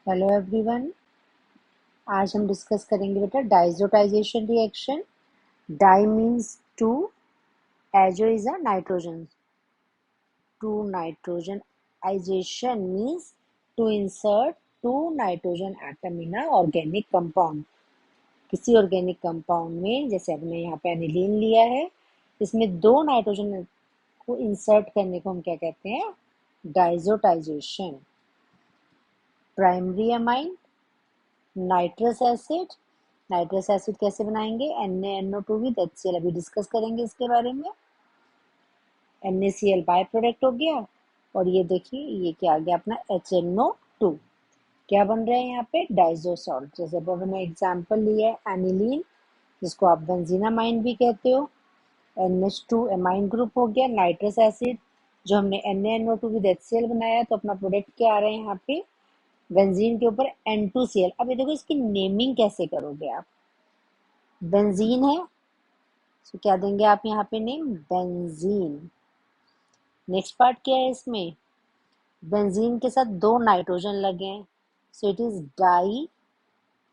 Hello everyone. आज हम discuss करेंगे बेटा diazotization reaction. Di means two, azo is a nitrogen, two nitrogenization means to insert two nitrogen atom in a organic compound. किसी organic compound में, जैसे हमने यहाँ पे एनिलीन लिया है, इसमें दो नाइट्रोजन को इंसर्ट करने को हम क्या कहते हैं? Diazotization. Primary amine nitrous acid. Nitrous acid कैसे बनाएंगे? NaNO2 विद HCl, अभी डिस्कस करेंगे इसके बारे में। NaCl बाय प्रोडक्ट हो गया, और ये देखिए ये क्या आ गया अपना HNO2। क्या बन रहा है यहाँ पे? Dizo salt. जैसे अब हमने एग्जाम्पल लिया है एनिलीन, जिसको आप बेंजीनामाइन भी कहते हो। NH2 एमाइन ग्रुप हो गया। नाइट्रस एसिड जो हमने NaNO2 विद HCl बनाया, तो अपना प्रोडक्ट क्या आ रहा है यहाँ पे? बेंजीन के ऊपर N2Cl। अब ये देखो इसकी नेमिंग कैसे करोगे आप? बेंजीन है, तो क्या देंगे आप यहाँ पे नेम? बेंजीन। नेक्स्ट पार्ट क्या है इसमें? बेंजीन के साथ दो नाइट्रोजन लगे हैं, so it is die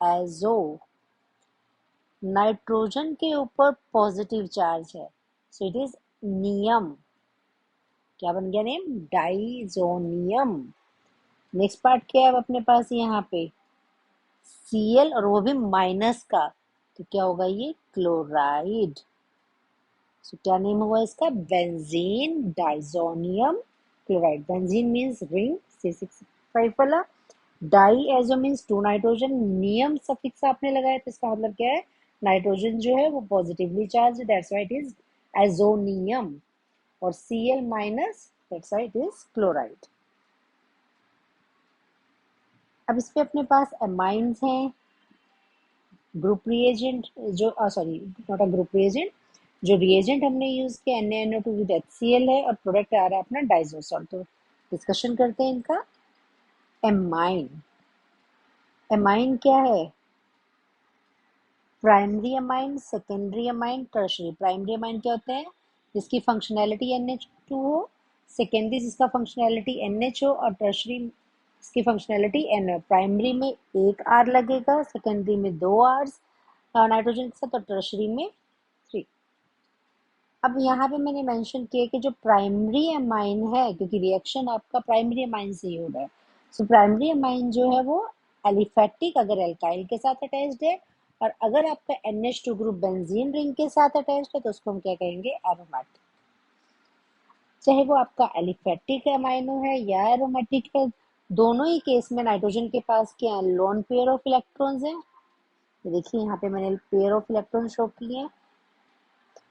azo. Nitrogen के ऊपर पॉजिटिव चार्ज है, सो इट इज नियम। क्या बन गया नेम? डाइजोनियम। नेक्स्ट पार्ट क्या है अब अपने पास यहाँ पे? Cl, और वो भी माइनस का, तो क्या होगा ये? क्लोराइड। सो क्या नेम हुआ इसका? Benzene diazonium chloride. Benzene means ring C6H5 वाला, diazo means two nitrogen, नियम सफिक्स आपने लगाया, तो इसका मतलब क्या है? नाइट्रोजन जो है वो positively charge, that's why it is azonium. और Cl minus, that's why it is chloride. अब इस पे अपने पास एमाइंस हैं। ग्रुप रिएजेंट जो sorry, not a group reagent, जो रिएजेंट हमने यूज किया NaNO2 विद HCl है, और प्रोडक्ट आ रहा है अपना डाइजोसॉल। तो डिस्कशन करते हैं इनका। एमाइन। एमाइन क्या है? Primary amine, secondary amine, tertiary. Primary amine क्या होते हैं? जिसकी फंक्शनैलिटी NH2 हो, सेकेंडरी जिसका फंक्शनैलिटी NH हो, और टर्शरी इसकी फंक्शनैलिटी N हो। प्राइमरी में एक R लगेगा, सेकेंडरी में दो Rs नाइट्रोजन के साथ, और टर्शरी में 3। अब यहाँ पे मैंने मेंशन किया कि जो प्राइमरी अमाइन है, क्योंकि रिएक्शन आपका प्राइमरी अमाइन से ही हो रहा है, सो प्राइमरी अमाइन जो है वो एलिफेटिक अगर एल्काइल के साथ अटैच्ड है, और अगर आपका NH2 ग्रुप बेंजीन रिंग के साथ अटैच्ड है, तो उसको हम क्या कहेंगे? एरोमेटिक। चाहे वो आपका एलिफेटिक अमाइनो है या एरोमेटिक है, दोनों ही केस में नाइट्रोजन के पास क्या है? लोन पेयर ऑफ इलेक्ट्रॉन्स है। देखिए यहाँ पे मैंने पेयर ऑफ इलेक्ट्रॉन शो किए हैं।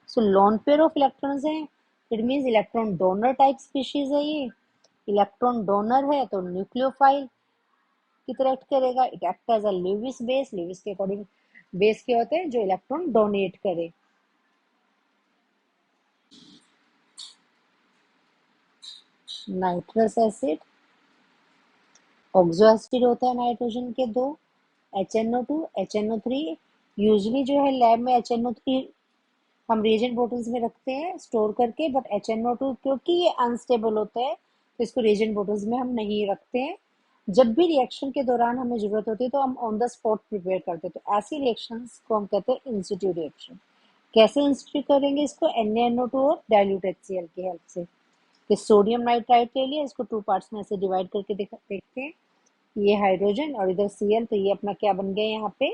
सो लोन पेयर ऑफ इलेक्ट्रॉन्स है, it means electron donor type species है ये। इलेक्ट्रॉन डोनर है तो न्यूक्लियोफाइल की तरह एक्ट करेगा। It act as a Lewis base. Lewis के अकॉर्डिंग बेस क्या होते हैं? जो इलेक्ट्रॉन डोनेट करे। नाइट्रस एसिड, ऑक्सो एसिड होता है नाइट्रोजन के दो, HNO2 HNO3। यूजली जो है लैब में HNO3 हम रिएजेंट बोतल्स में रखते हैं स्टोर करके, बट HNO2 क्योंकि ये अनस्टेबल होता है, तो इसको रिएजेंट बोतल्स में हम नहीं रखते हैं। जब भी रिएक्शन के दौरान हमें जरूरत होती है, तो हम ऑन द स्पॉट प्रिपेयर करते हैं। तो ऐसी रिएक्शंस को हम कहते हैं इंस्टीट्यूट रिएक्शन। कैसे इंस्टीट्यूट करेंगे इसको? NaNO2 और डाइल्यूट HCl की हेल्प से। कि सोडियम नाइट्राइड ले लिया, इसको टू पार्ट्स में ऐसे डिवाइड करके देखते हैं। ये हाइड्रोजन और इधर Cl, तो ये अपना क्या बन गया यहाँ पे?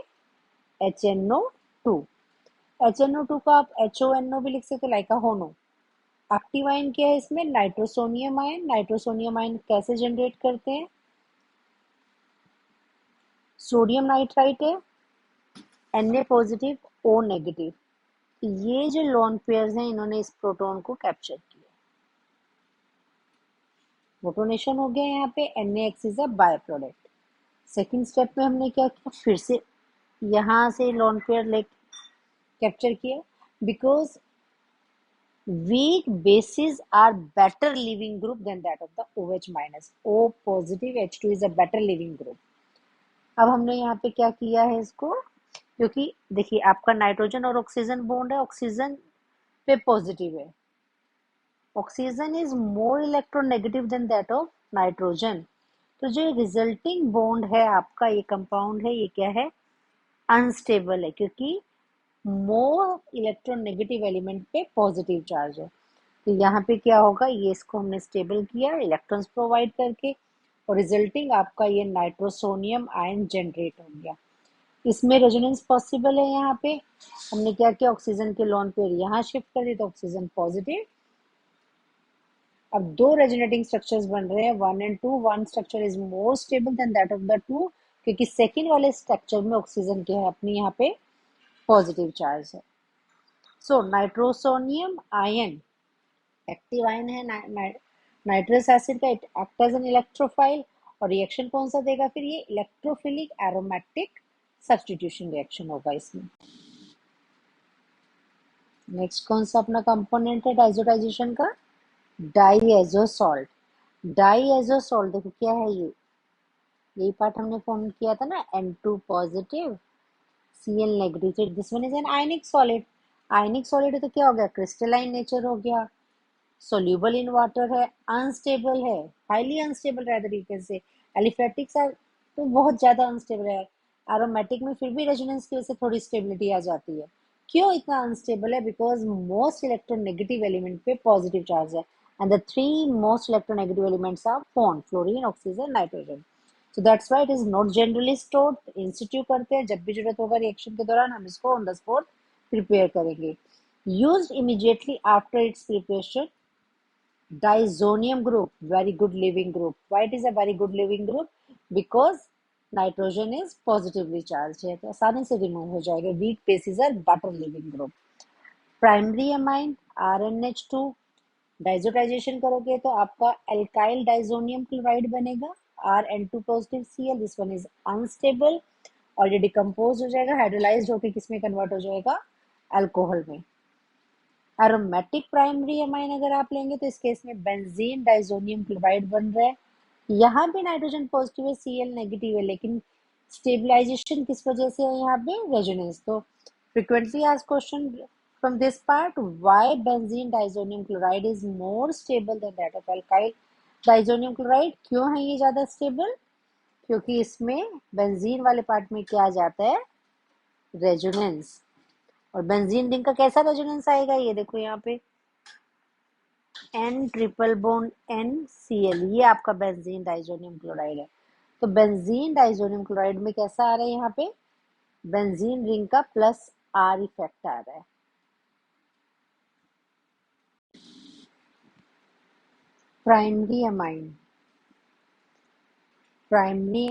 HNO2। HNO2 को आप HONO भी लिख सकते हो, लाइक अ होनो। एक्टिव आयन क्या है इसमें? Nitrosonium ion. नाइट्रोसोनियम आयन कैसे जनरेट करते हैं? सोडियम नाइट्राइट है, Na पॉजिटिव O नेगेटिव। ये जो लोन पेयर्स हैं, इन्होंने इस प्रोटॉन को कैप्चर किया। प्रोटोनेशन हो गया यहाँ पे। NaX is a by product. Second step में हमने क्या किया? फिर से यहाँ से लोन पेयर ले कैप्चर किया, because weak bases are better leaving group than that of the OH minus. O positive H2 is a better leaving group. अब हमने यहाँ पे क्या किया है इसको? क्योंकि देखिए आपका नाइट्रोजन और ऑक्सीजन बॉन्ड है, ऑक्सीजन पे पॉजिटिव है। Oxygen is more electronegative than that of nitrogen. तो जो रिजल्टिंग बॉन्ड है आपका, ये कंपाउंड है, ये क्या है, अनस्टेबल है, क्योंकि मोर इलेक्ट्रोनेगेटिव एलिमेंट पे पॉजिटिव चार्ज है। तो यहाँ पे क्या होगा, ये इसको हमने स्टेबल किया इलेक्ट्रॉन्स प्रोवाइड करके, और रिजल्टिंग आपका ये नाइट्रोसोनियम आयन जनरेट हो गया। इसमें रेजोनेंस पॉसिबल है। यहाँ पे हमने क्या किया, ऑक्सीजन के लोन पेयर यहाँ शिफ्ट कर दिए तो ऑक्सीजन पॉजिटिव। अब दो रेजोनेटिंग स्ट्रक्चर्स बन रहे हैं, 1 and 2। One structure is more stable than that of the two, क्योंकि सेकेंड वाले स्ट्रक्चर में ऑक्सीजन के है अपनी यहाँ पे पॉजिटिव चार्ज है। So nitrosonium ion active ion है, नाइट्रस एसिड का, it act as an electrophile. और रिएक्शन कौन सा देगा फिर, ये इलेक्ट्रोफिलिक एरोमेटिक सब्स्टिट्यूशन रिएक्शन होगा इसमें। नेक्स्ट कौन सा अपना कंपोनेंट है डाइजोटाइजेशन का, डाईएजोसॉल्ट। डाईएजोसॉल्ट देखो क्या है ये, यही पार्ट हमने फॉर्म किया था ना, N2 positive Cl negative, this one is an ionic solid. Ionic solid है तो क्या हो गया, क्रिस्टलाइन नेचर हो गया, सोल्यूबल इन वाटर है, अनस्टेबल है, हाईली अनस्टेबल रह तरीके से। एलिफेटिक्स तो बहुत ज्यादा अनस्टेबल है। एरोमेटिक में फिर भी रेजोनेंस की वजह से थोड़ी स्टेबिलिटी आ जाती है। क्यों इतना अनस्टेबल है, बिकॉज मोस्ट इलेक्ट्रोनेगेटिव एलिमेंट पे पॉजिटिव चार्ज है, and the three most electronegative elements are FON, fluorine, oxygen, nitrogen. So that's why it is not generally stored. इंस्टीट्यू करते हैं, जब भी जरूरत होगा रिएक्शन के दौरान हम इसको ऑन द स्पॉट प्रिपेयर करेंगे। Used immediately after it's preparation, Diazonium group, very good leaving group. Why it is a very good leaving group? Because nitrogen is positively charged है, तो आसानी से रिमूव हो जाएगा। Weak bases are better leaving group. Primary amine RNH2, diazotization करोगे तो आपका alkyl diazonium chloride बनेगा, Rn2 positive Cl, this one is unstable, और ये डिकम्पोज हो जाएगा, हाइड्रोलाइज्ड होकर किसमें कन्वर्ट हो जाएगा, अल्कोहल में। एरोमेटिक प्राइमरी अमाइन अगर आप लेंगे तो इस केस में बेंजीन डाइजोनियम क्लोराइड बन रहा है। यहाँ भी नाइट्रोजन पॉजिटिव है, Cl नेगेटिव है, लेकिन स्टेबलाइजेशन किस वजह से है, यहाँ पे रेजोनेंस। तो frequently asked question from this part, why benzene diazonium chloride is more stable than that of alkyl diazonium chloride. क्यों है ये ज्यादा स्टेबल, क्योंकि इसमें बेंजीन वाले पार्ट में क्या आ जाता है, रेजोनेंस। और बेंजीन रिंग का कैसा रेजोनेंस आएगा, ये देखो यहाँ पे N ट्रिपल बॉन्ड NCl, ये आपका बेंजीन डाइजोनियम क्लोराइड है। तो बेंजीन डाइजोनियम क्लोराइड में कैसा आ रहा है, यहाँ पे बेंजीन रिंग का प्लस R इफेक्ट आ रहा है। Primary amine, primary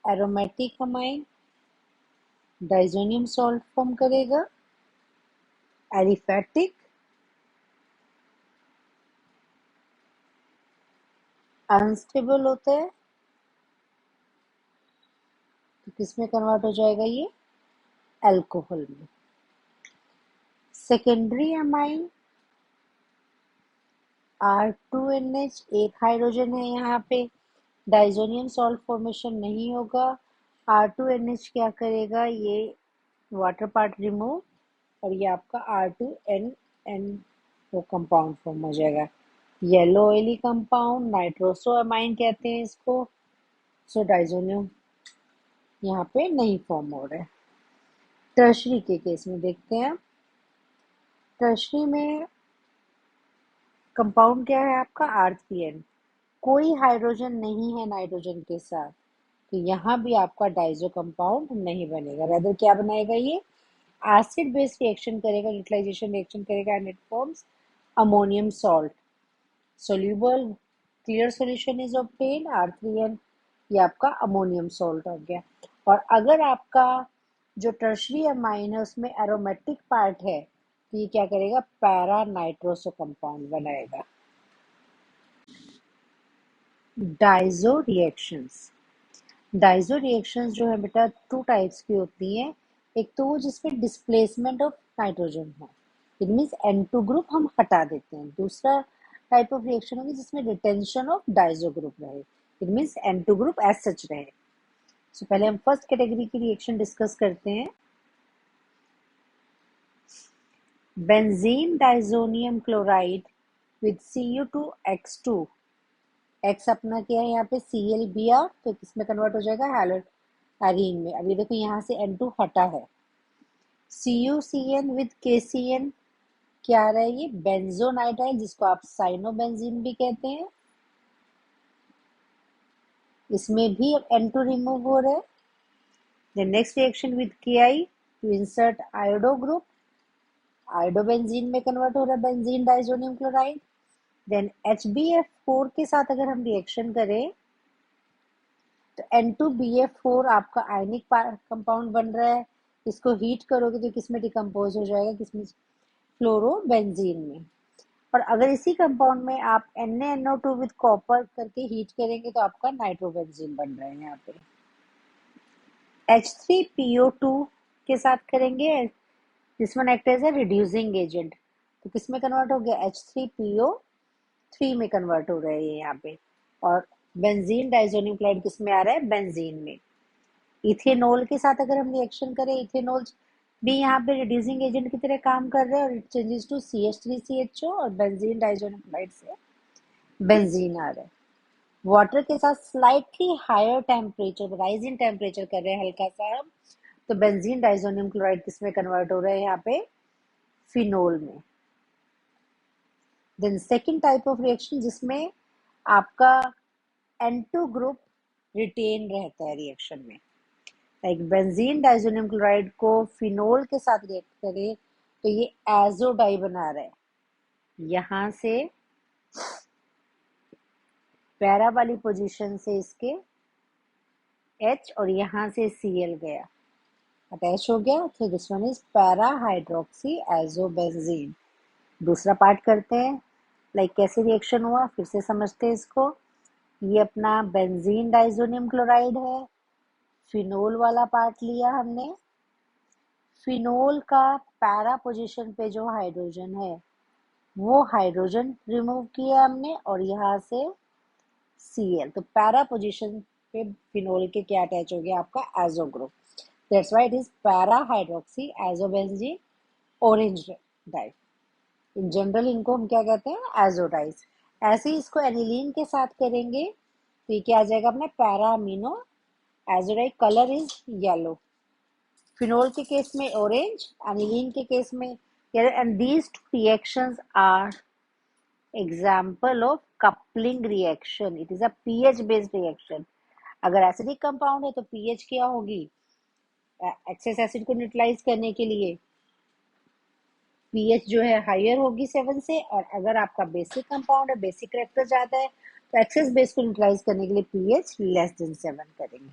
aromatic amine diazonium salt form करेगा, एलिफेटिक अनस्टेबल होता है, तो किसमें कन्वर्ट हो जाएगा ये, अल्कोहल में। सेकेंडरी अमाइन R2NH, एक हाइड्रोजन है यहाँ पे, डाइजोनियम सॉल्ट फॉर्मेशन नहीं होगा। R2NH क्या करेगा, ये वाटर पार्ट रिमूव, और ये आपका R2NN वो कंपाउंड फॉर्म हो जाएगा, येलो ऑयली कंपाउंड, नाइट्रोसोअमाइन कहते हैं इसको। सो डाइजोनियम यहाँ पे नहीं फॉर्म हो रहा है। टर्शरी के केस में देखते हैं, टर्शरी में कंपाउंड क्या है आपका, R3N, कोई हाइड्रोजन नहीं है नाइट्रोजन के साथ, तो यहाँ भी आपका डाइजो कंपाउंड नहीं बनेगा। रेदर क्या बनाएगा, ये एसिड बेस रिएक्शन करेगा, न्यूट्रलाइजेशन रिएक्शन करेगा, and it forms ammonium salt. Soluble clear solution is obtain, R3N, ये आपका अमोनियम सॉल्ट हो गया। और अगर आपका जो टर्शरी अमाइन है उसमें एरोमेटिक पार्ट है, तो ये क्या करेगा, पैरा नाइट्रोसो कंपाउंड बनाएगा। डाइजो रिएक्शंस, डाइजो रिएक्शंस जो है बेटा टू टाइप्स की होती हैं। एक तो वो जिसमें डिस्प्लेसमेंट ऑफ नाइट्रोजन हो, इट मीन्स N2 ग्रुप हम हटा देते हैं। दूसरा टाइप ऑफ रिएक्शन होगी जिसमें रिटेंशन ऑफ डाइजो ग्रुप रहे, it means N2 group as such रहे। सो पहले हम फर्स्ट कैटेगरी की रिएक्शन डिस्कस करते हैं। Benzene diazonium chloride with Cu2X2 X अपना क्या है यहाँ पे ClBr, तो किसमें कन्वर्ट हो जाएगा, हैलोअरीन में। अभी देखो यहाँ से N2 हटा है। CuCN विद KCN क्या आ रहा है, ये बेंजोनाइट्राइल, जिसको आप साइनोबेंजीन भी कहते हैं। इसमें भी N2 रिमूव हो रहा है। The next reaction with Ki to insert iodo group, iodobenzene में कन्वर्ट हो रहा है benzene diazonium chloride. Then HbF4 के साथ अगर हम रिएक्शन करें तो N2BF4 आपका आयनिक कंपाउंड बन रहा है। इसको हीट करोगे तो किसमें डिकम्पोज हो जाएगा, किसमें, फ्लोरोबेंजीन में। और अगर इसी कंपाउंड में आप NaNO2 विद कॉपर करके हीट करेंगे तो आपका नाइट्रोबेंजीन बन रहा है। यहाँ पे H3PO2 के साथ करेंगे, this one act as a reducing agent, तो किसमें कन्वर्ट हो गया, H3PO3 में कन्वर्ट हो रहा है ये यहाँ पे। और बेंजीन डाइजोनियम क्लोराइड किसमें आ रहा है, बेंजीन में। इथेनॉल के साथ अगर हम रिएक्शन करें, इथेनॉल भी यहाँ पे रिड्यूसिंग एजेंट की तरह काम कर रहा है और इट चेंजेस टू CH3CHO और बेंजीन डाइजोनियम क्लोराइड से बेंजीन आ रहा है। वाटर के साथ slightly higher temperature, rise in temperature कर रहे हैं हल्का सा हम, तो बेंजीन डाइजोनियम क्लोराइड किसमें कन्वर्ट हो रहा है यहाँ पे, फिनोल में। Then second type of reaction जिसमें आपका N2 ग्रुप रिटेन रहता है रिएक्शन में, लाइक बेंजीन डाइजोनियम क्लोराइड को फिनोल के साथ रिएक्ट करें तो ये एजोडाई बना रहा है। यहाँ से पैरा वाली पोजीशन से इसके H और यहाँ से Cl गया, अटैच हो गया, तो this one is para hydroxy azobenzene. दूसरा पार्ट करते हैं, लाइक कैसे रिएक्शन हुआ फिर से समझते हैं इसको। ये अपना बेंजीन डाइजोनियम क्लोराइड है, फिनोल वाला पार्ट लिया हमने। फिनोल का पैरा पोजीशन पे जो हाइड्रोजन है वो हाइड्रोजन रिमूव किया हमने और यहाँ से Cl, तो पैरा पोजीशन पे फिनोल के क्या अटैच हो गया, आपका azo group. That's why it is para hydroxy azobenzene orange dye. In general इनको हम क्या कहते हैं, एजोडाइज। ऐसे ही इसको एनिलीन के साथ करेंगे तो ये क्या आ जाएगा अपना, para amino azo dye, colour is yellow. Phenol के केस में ऑरेंज, एनिलीन के केस में yellow. And these two reactions are example of coupling reaction. It is a pH based reaction. अगर एसिडिक कंपाउंड है तो पीएच क्या होगी, एक्सेस एसिड को न्यूट्रलाइज करने के लिए पीएच जो है हायर होगी 7 से, और अगर आपका बेसिक कंपाउंड है, बेसिक करेक्टर ज्यादा है, तो एक्सेस बेस को न्यूट्रलाइज करने के लिए पीएच लेस देन 7 करेंगे।